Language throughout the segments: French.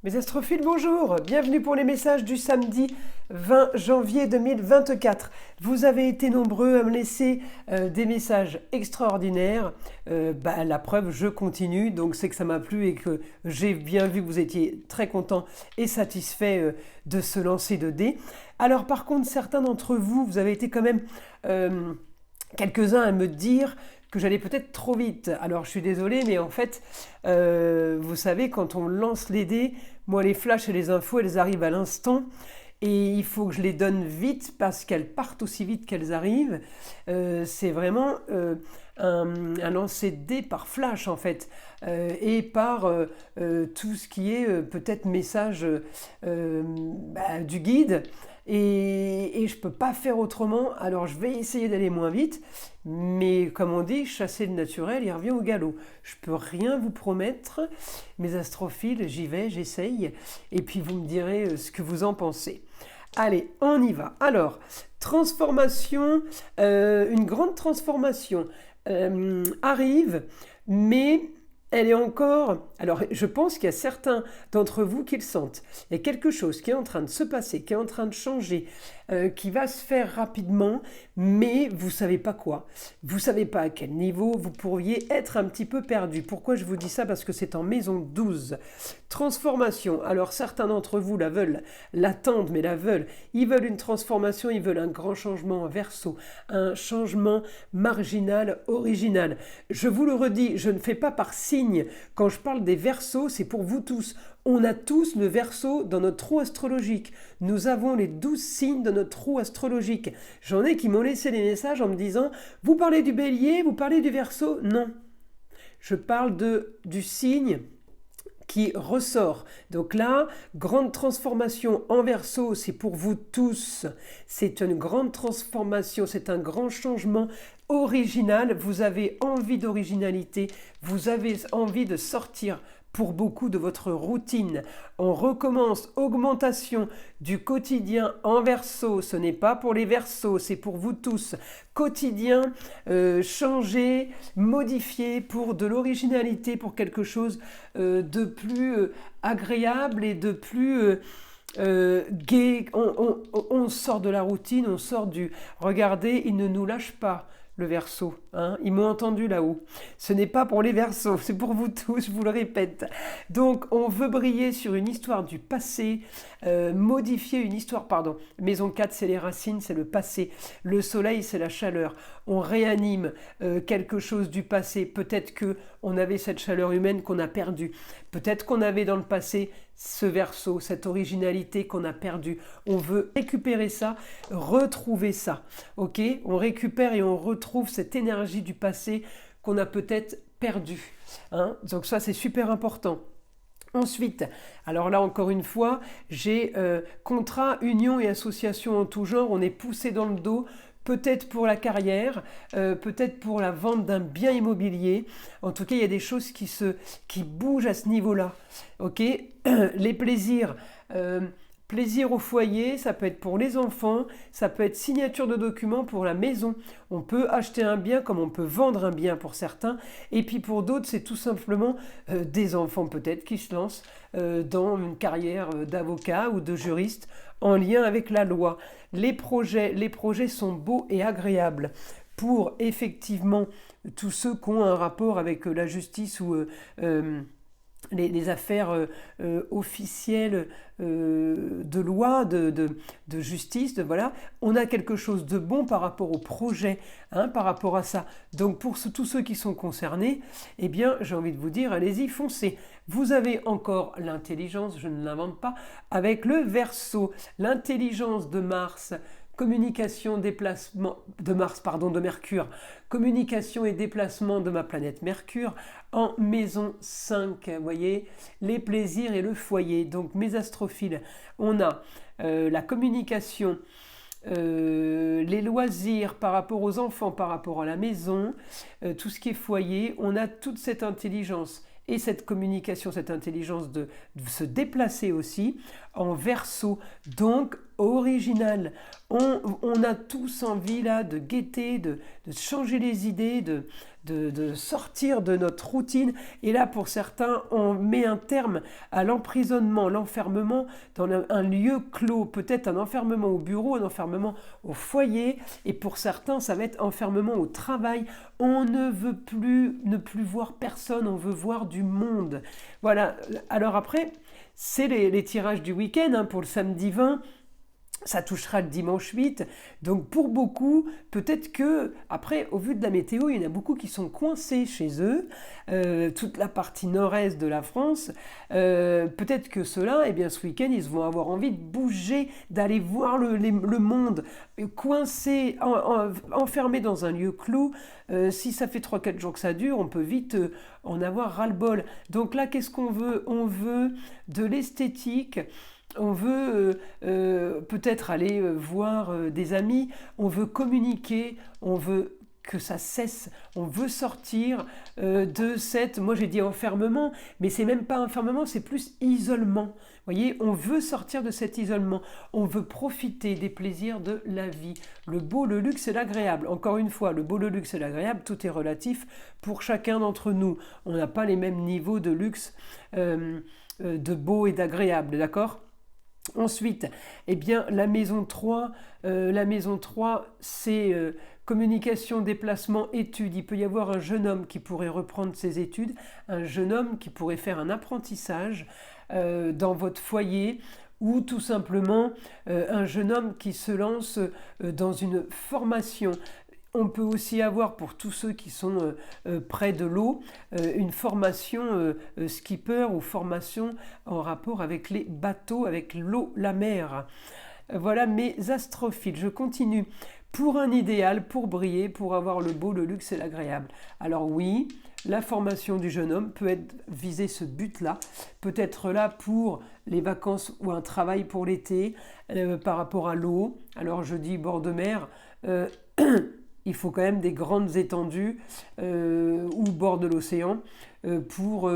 Mes astrophiles, bonjour, bienvenue pour les messages du samedi 20 janvier 2024. Vous avez été nombreux à me laisser des messages extraordinaires. La preuve, je continue, donc c'est que ça m'a plu et que j'ai bien vu que vous étiez très contents et satisfaits de ce lancer de dés. Alors par contre, certains d'entre vous, vous avez été quand même quelques-uns à me dire que j'allais peut-être trop vite. Alors je suis désolée, mais en fait, vous savez, quand on lance les dés, moi les flashs et les infos, elles arrivent à l'instant. Et il faut que je les donne vite parce qu'elles partent aussi vite qu'elles arrivent. C'est vraiment un lancer de dés par flash en fait. Et par tout ce qui est peut-être message du guide. Et je ne peux pas faire autrement, alors je vais essayer d'aller moins vite, mais comme on dit, chasser le naturel, il revient au galop. Je ne peux rien vous promettre, mes astrophiles, j'y vais, j'essaye, et puis vous me direz ce que vous en pensez. Allez, on y va. Alors, transformation, une grande transformation arrive, mais elle est encore... Alors, je pense qu'il y a certains d'entre vous qui le sentent. Il y a quelque chose qui est en train de se passer, qui est en train de changer, qui va se faire rapidement, mais vous ne savez pas quoi. Vous ne savez pas à quel niveau, vous pourriez être un petit peu perdu. Pourquoi je vous dis ça? Parce que c'est en maison 12. Transformation. Alors, certains d'entre vous la veulent, l'attendent, mais la veulent. Ils veulent une transformation, ils veulent un grand changement en verso, un changement marginal, original. Je vous le redis, je ne fais pas par signe. Quand je parle des versos, c'est pour vous tous. On a tous le verso dans notre trou astrologique. Nous avons les 12 signes de notre trou astrologique. J'en ai qui m'ont laissé des messages en me disant « Vous parlez du bélier, vous parlez du verso ?» Non. Je parle du signe qui ressort. Donc là, grande transformation en verso, c'est pour vous tous. C'est une grande transformation, c'est un grand changement original. Vous avez envie d'originalité, vous avez envie de sortir pour beaucoup de votre routine. On recommence, augmentation du quotidien en verso. Ce n'est pas pour les versos, c'est pour vous tous. Quotidien, changer, modifier pour de l'originalité, pour quelque chose de plus agréable et de plus... gai. On sort de la routine, on sort du... Regardez, il ne nous lâche pas. Le verso, hein, ils m'ont entendu là-haut. Ce n'est pas pour les versos, c'est pour vous tous, je vous le répète. Donc, on veut briller sur une histoire du passé, modifier une histoire, pardon. Maison 4, c'est les racines, c'est le passé. Le soleil, c'est la chaleur. On réanime quelque chose du passé. Peut-être que on avait cette chaleur humaine qu'on a perdue. Peut-être qu'on avait dans le passé ce verso, cette originalité qu'on a perdue. On veut récupérer ça, retrouver ça. Ok? On récupère et on retrouve cette énergie du passé qu'on a peut-être perdue. Hein? Donc ça, c'est super important. Ensuite, alors là encore une fois, j'ai contrat, union et association en tout genre. On est poussé dans le dos. Peut-être pour la carrière, peut-être pour la vente d'un bien immobilier. En tout cas, il y a des choses qui bougent à ce niveau-là. Ok, les plaisirs. Plaisir au foyer, ça peut être pour les enfants, ça peut être signature de documents pour la maison. On peut acheter un bien comme on peut vendre un bien pour certains. Et puis pour d'autres, c'est tout simplement des enfants peut-être qui se lancent dans une carrière d'avocat ou de juriste en lien avec la loi. Les projets sont beaux et agréables pour effectivement tous ceux qui ont un rapport avec la justice ou les affaires officielles de loi, de justice, voilà. On a quelque chose de bon par rapport au projet, hein, par rapport à ça. Donc pour tous ceux qui sont concernés, eh bien j'ai envie de vous dire, allez-y, foncez. Vous avez encore l'intelligence, je ne l'invente pas, avec le Verseau, l'intelligence de Mars, communication, déplacement de Mercure, communication et déplacement de ma planète Mercure en maison 5, vous voyez, les plaisirs et le foyer. Donc mes astrophiles, on a la communication, les loisirs par rapport aux enfants, par rapport à la maison, tout ce qui est foyer, on a toute cette intelligence et cette communication, cette intelligence de se déplacer aussi en Verseau. Donc original. On a tous envie là de gaieté, de changer les idées, de sortir de notre routine. Et là, pour certains, on met un terme à l'emprisonnement, l'enfermement dans un lieu clos. Peut-être un enfermement au bureau, un enfermement au foyer. Et pour certains, ça va être enfermement au travail. On ne veut plus ne plus voir personne, on veut voir du monde. Voilà. Alors après, c'est les tirages du week-end pour le samedi 20. Ça touchera le dimanche 8. Donc pour beaucoup, peut-être que, après, au vu de la météo, il y en a beaucoup qui sont coincés chez eux, toute la partie nord-est de la France. Peut-être que ceux-là, eh bien, ce week-end, ils vont avoir envie de bouger, d'aller voir le monde, coincés, enfermés dans un lieu clos. Si ça fait 3-4 jours que ça dure, on peut vite en avoir ras-le-bol. Donc là, qu'est-ce qu'on veut? On veut de l'esthétique. On veut peut-être aller voir des amis, on veut communiquer, on veut que ça cesse, on veut sortir de cette, moi j'ai dit enfermement, mais c'est même pas enfermement, c'est plus isolement. Vous voyez, on veut sortir de cet isolement, on veut profiter des plaisirs de la vie. Le beau, le luxe et l'agréable. Encore une fois, le beau, le luxe et l'agréable, tout est relatif pour chacun d'entre nous. On n'a pas les mêmes niveaux de luxe, de beau et d'agréable, d'accord ? Ensuite, eh bien, la maison 3, c'est communication, déplacement, études. Il peut y avoir un jeune homme qui pourrait reprendre ses études, un jeune homme qui pourrait faire un apprentissage dans votre foyer, ou tout simplement un jeune homme qui se lance dans une formation. On peut aussi avoir, pour tous ceux qui sont près de l'eau, une formation skipper ou formation en rapport avec les bateaux, avec l'eau, la mer. Voilà mes astrophiles. Je continue. Pour un idéal, pour briller, pour avoir le beau, le luxe et l'agréable. Alors oui, la formation du jeune homme peut être viser ce but-là, peut être là pour les vacances ou un travail pour l'été, par rapport à l'eau. Alors je dis bord de mer, il faut quand même des grandes étendues ou bord de l'océan pour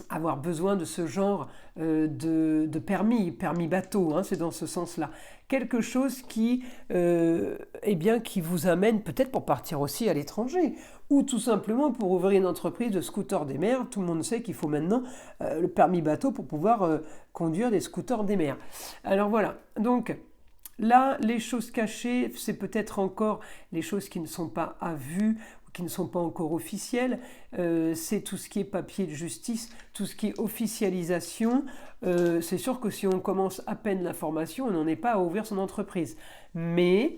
avoir besoin de ce genre de permis bateau, c'est dans ce sens-là. Quelque chose qui vous amène peut-être pour partir aussi à l'étranger, ou tout simplement pour ouvrir une entreprise de scooter des mers. Tout le monde sait qu'il faut maintenant le permis bateau pour pouvoir conduire des scooters des mers. Alors voilà, donc là, les choses cachées, c'est peut-être encore les choses qui ne sont pas à vue, qui ne sont pas encore officielles, c'est tout ce qui est papier de justice, tout ce qui est officialisation. C'est sûr que si on commence à peine la formation, on n'en est pas à ouvrir son entreprise. Mais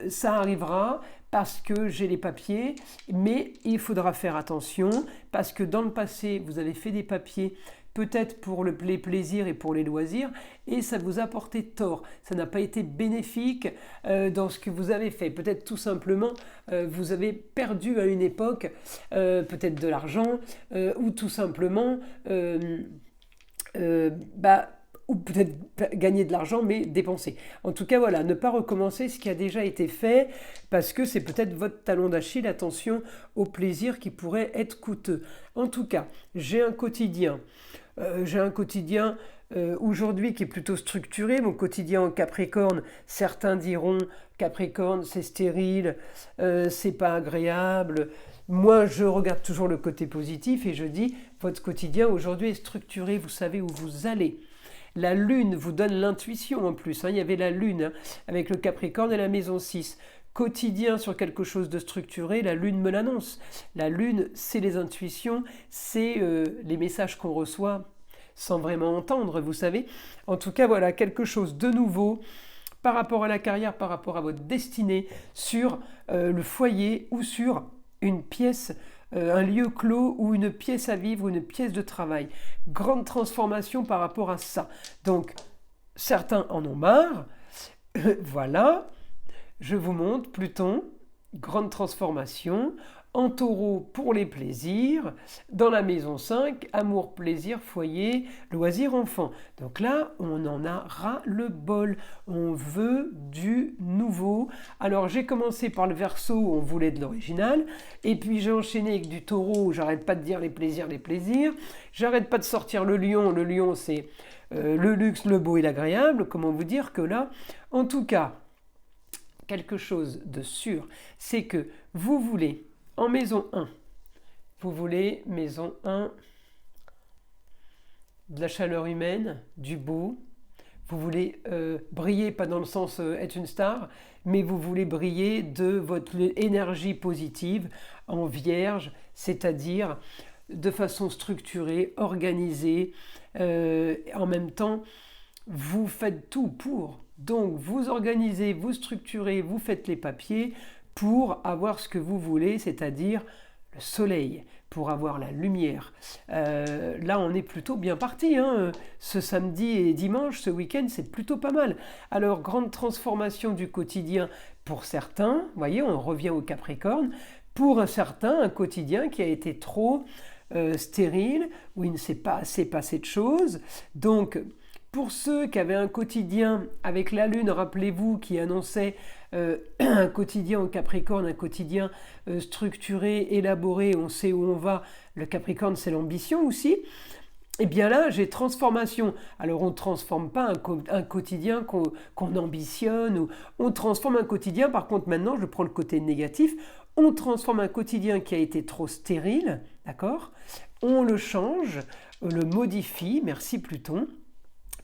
ça arrivera parce que j'ai les papiers, mais il faudra faire attention parce que dans le passé, vous avez fait des papiers peut-être pour les plaisirs et pour les loisirs, et ça vous a porté tort. Ça n'a pas été bénéfique dans ce que vous avez fait. Peut-être tout simplement, vous avez perdu à une époque peut-être de l'argent, ou tout simplement, ou peut-être gagner de l'argent, mais dépenser. En tout cas, voilà, ne pas recommencer ce qui a déjà été fait, parce que c'est peut-être votre talon d'Achille. Attention aux plaisirs qui pourraient être coûteux. En tout cas, j'ai un quotidien aujourd'hui qui est plutôt structuré. Mon quotidien en Capricorne, certains diront Capricorne c'est stérile, c'est pas agréable. Moi je regarde toujours le côté positif et je dis votre quotidien aujourd'hui est structuré, vous savez où vous allez. La lune vous donne l'intuition en plus, il y avait la lune avec le Capricorne et la maison 6. Quotidien sur quelque chose de structuré, la lune me l'annonce. La lune, c'est les intuitions, c'est les messages qu'on reçoit sans vraiment entendre, vous savez. En tout cas, voilà, quelque chose de nouveau par rapport à la carrière, par rapport à votre destinée, sur le foyer ou sur une pièce, un lieu clos ou une pièce à vivre, une pièce de travail. Grande transformation par rapport à ça. Donc, certains en ont marre. Voilà. Je vous montre Pluton, grande transformation, En taureau, pour les plaisirs. Dans la maison 5, amour, plaisir, foyer, loisirs, enfants. Donc là, on en a ras le bol. On veut du nouveau. Alors j'ai commencé par le Verseau, où on voulait de l'original. Et puis j'ai enchaîné avec du taureau, où j'arrête pas de dire les plaisirs, les plaisirs. J'arrête pas de sortir le lion. Le lion, c'est le luxe, le beau et l'agréable. Comment vous dire que là, en tout cas, quelque chose de sûr, c'est que vous voulez, en maison 1, vous voulez, maison 1, de la chaleur humaine, du beau, vous voulez briller, pas dans le sens être une star, mais vous voulez briller de votre énergie positive en vierge, c'est-à-dire de façon structurée, organisée, en même temps, vous faites tout pour. Donc vous organisez, vous structurez, vous faites les papiers pour avoir ce que vous voulez, c'est-à-dire le soleil, pour avoir la lumière. Là, on est plutôt bien parti. Hein. Ce samedi et dimanche, ce week-end, c'est plutôt pas mal. Alors, grande transformation du quotidien pour certains. Vous voyez, on revient au Capricorne. Pour un certain, un quotidien qui a été trop stérile, où il ne s'est pas assez passé de choses. Donc, pour ceux qui avaient un quotidien avec la Lune, rappelez-vous, qui annonçait un quotidien au Capricorne, un quotidien structuré, élaboré, on sait où on va. Le Capricorne, c'est l'ambition aussi. Et bien là, j'ai transformation. Alors, on ne transforme pas un quotidien qu'on ambitionne, ou on transforme un quotidien, par contre, maintenant, je prends le côté négatif, on transforme un quotidien qui a été trop stérile, d'accord ? On le change, le modifie, merci Pluton,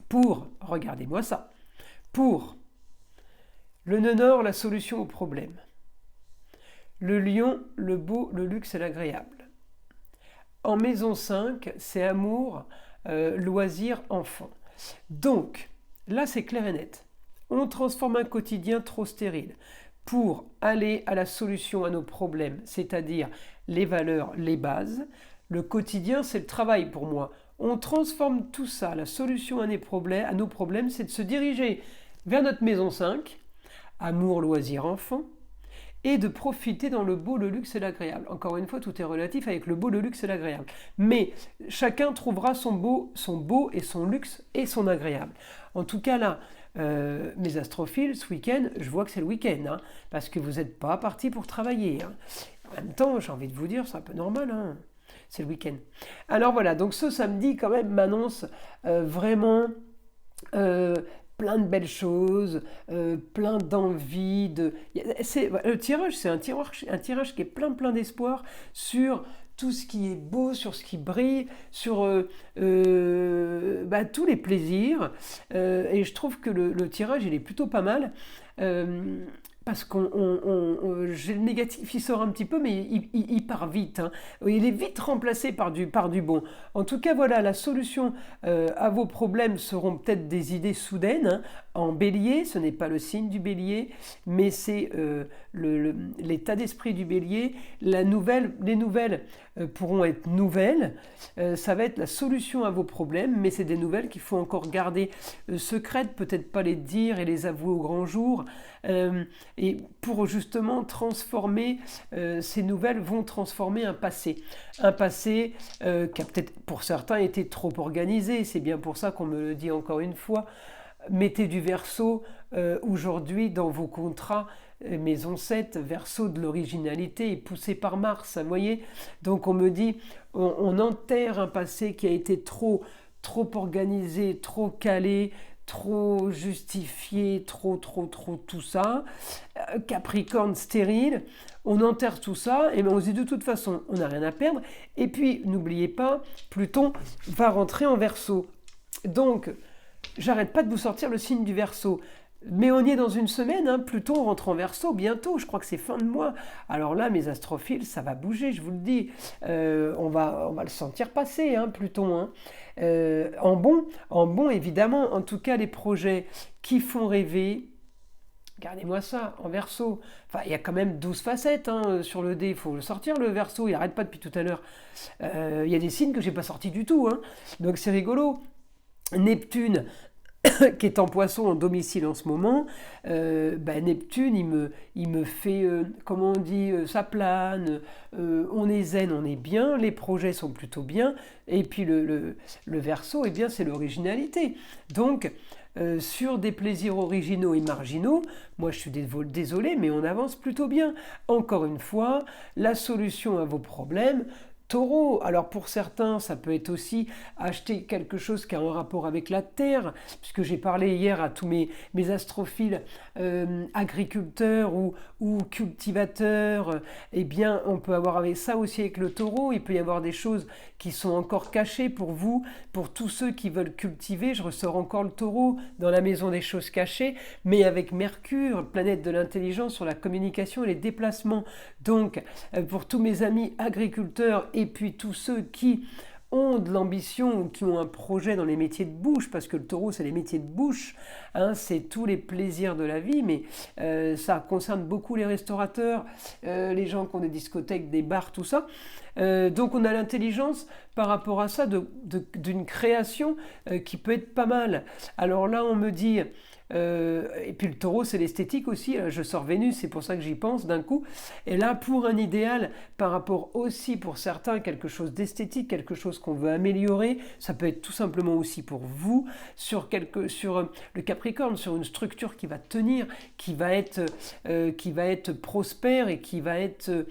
pour, regardez-moi ça, pour le nœud nord, la solution au problème. Le lion, le beau, le luxe et l'agréable. En maison 5, c'est amour, loisir, enfant. Donc, là c'est clair et net. On transforme un quotidien trop stérile pour aller à la solution à nos problèmes, c'est-à-dire les valeurs, les bases. Le quotidien, c'est le travail pour moi. On transforme tout ça. La solution à nos problèmes, c'est de se diriger vers notre maison 5, amour, loisir, enfant, et de profiter dans le beau, le luxe et l'agréable. Encore une fois, tout est relatif avec le beau, le luxe et l'agréable. Mais chacun trouvera son beau et son luxe et son agréable. En tout cas, là, mes astrophiles, ce week-end, je vois que c'est le week-end, hein, parce que vous n'êtes pas partis pour travailler. Hein. En même temps, j'ai envie de vous dire, c'est un peu normal, hein. C'est le week-end. Alors voilà, donc ce samedi quand même m'annonce vraiment plein de belles choses, plein d'envie. Le tirage, c'est un tirage qui est plein d'espoir sur tout ce qui est beau, sur ce qui brille, sur tous les plaisirs. Et je trouve que le tirage, il est plutôt pas mal. Parce que j'ai le négatif, il sort un petit peu, mais il part vite. Hein. Il est vite remplacé par du bon. En tout cas, voilà, la solution à vos problèmes seront peut-être des idées soudaines. Hein. En bélier, ce n'est pas le signe du bélier, mais c'est l'état d'esprit du bélier. Les nouvelles pourront être nouvelles. Ça va être la solution à vos problèmes, mais c'est des nouvelles qu'il faut encore garder secrètes, peut-être pas les dire et les avouer au grand jour. Et pour justement transformer, ces nouvelles vont transformer un passé qui a peut-être pour certains été trop organisé. C'est bien pour ça qu'on me le dit encore une fois. Mettez du Verseau aujourd'hui dans vos contrats. Maison 7, Verseau de l'originalité, poussé par Mars, vous voyez. Donc on me dit, on enterre un passé qui a été trop organisé, trop calé, trop justifié, trop tout ça. Capricorne stérile, on enterre tout ça, et on se dit de toute façon, on n'a rien à perdre. Et puis, n'oubliez pas, Pluton va rentrer en Verseau. Donc, j'arrête pas de vous sortir le signe du Verseau. Mais on y est dans une semaine, hein. Pluton rentre en Verseau bientôt, je crois que c'est fin de mois. Alors là, mes astrophiles, ça va bouger, je vous le dis. On va le sentir passer, hein, Pluton. Hein. En bon, évidemment. En tout cas, les projets qui font rêver, regardez-moi ça, en Verseau. Enfin, il y a quand même 12 facettes hein, sur le dé, il faut le sortir le Verseau, il n'arrête pas depuis tout à l'heure. Il y a des signes que je n'ai pas sortis du tout, hein. Donc c'est rigolo. Neptune qui est en Poisson en domicile en ce moment, Neptune, il me fait, comment on dit, ça plane, on est zen, on est bien, les projets sont plutôt bien, et puis le Verseau, eh bien, c'est l'originalité. Donc, sur des plaisirs originaux et marginaux, moi je suis désolé, mais on avance plutôt bien. Encore une fois, la solution à vos problèmes, Taureau. Alors pour certains, ça peut être aussi acheter quelque chose qui a un rapport avec la terre, puisque j'ai parlé hier à tous mes astrophiles agriculteurs ou cultivateurs. Eh bien, on peut avoir avec ça aussi avec le Taureau. Il peut y avoir des choses qui sont encore cachées pour vous, pour tous ceux qui veulent cultiver. Je ressors encore le Taureau dans la maison des choses cachées, mais avec Mercure, planète de l'intelligence, sur la communication et les déplacements. Donc, pour tous mes amis agriculteurs et puis tous ceux qui ont de l'ambition ou qui ont un projet dans les métiers de bouche, parce que le Taureau c'est les métiers de bouche, hein, c'est tous les plaisirs de la vie, mais ça concerne beaucoup les restaurateurs, les gens qui ont des discothèques, des bars, tout ça. Donc on a l'intelligence par rapport à ça d'une création qui peut être pas mal. Alors là on me dit... et puis le Taureau c'est l'esthétique aussi, je sors Vénus, c'est pour ça que j'y pense d'un coup, et là pour un idéal par rapport aussi pour certains quelque chose d'esthétique, quelque chose qu'on veut améliorer, ça peut être tout simplement aussi pour vous sur le Capricorne, sur une structure qui va tenir, qui va être prospère et qui va être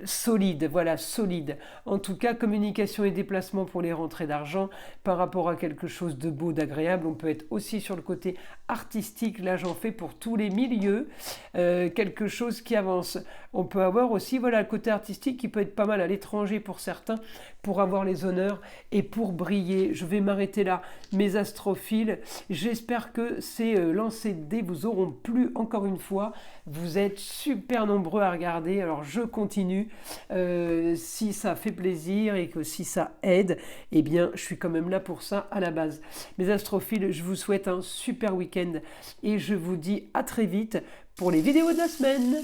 solide, voilà, solide. En tout cas, communication et déplacement pour les rentrées d'argent par rapport à quelque chose de beau, d'agréable. On peut être aussi sur le côté artistique, là j'en fais pour tous les milieux, quelque chose qui avance. On peut avoir aussi, voilà, le côté artistique qui peut être pas mal à l'étranger pour certains, pour avoir les honneurs et pour briller. Je vais m'arrêter là, mes astrophiles. J'espère que ces lancers de dés vous auront plu encore une fois. Vous êtes super nombreux à regarder, alors je continue. Si ça fait plaisir et que si ça aide, eh bien je suis quand même là pour ça à la base. Mes astrophiles, je vous souhaite un super week-end et je vous dis à très vite pour les vidéos de la semaine.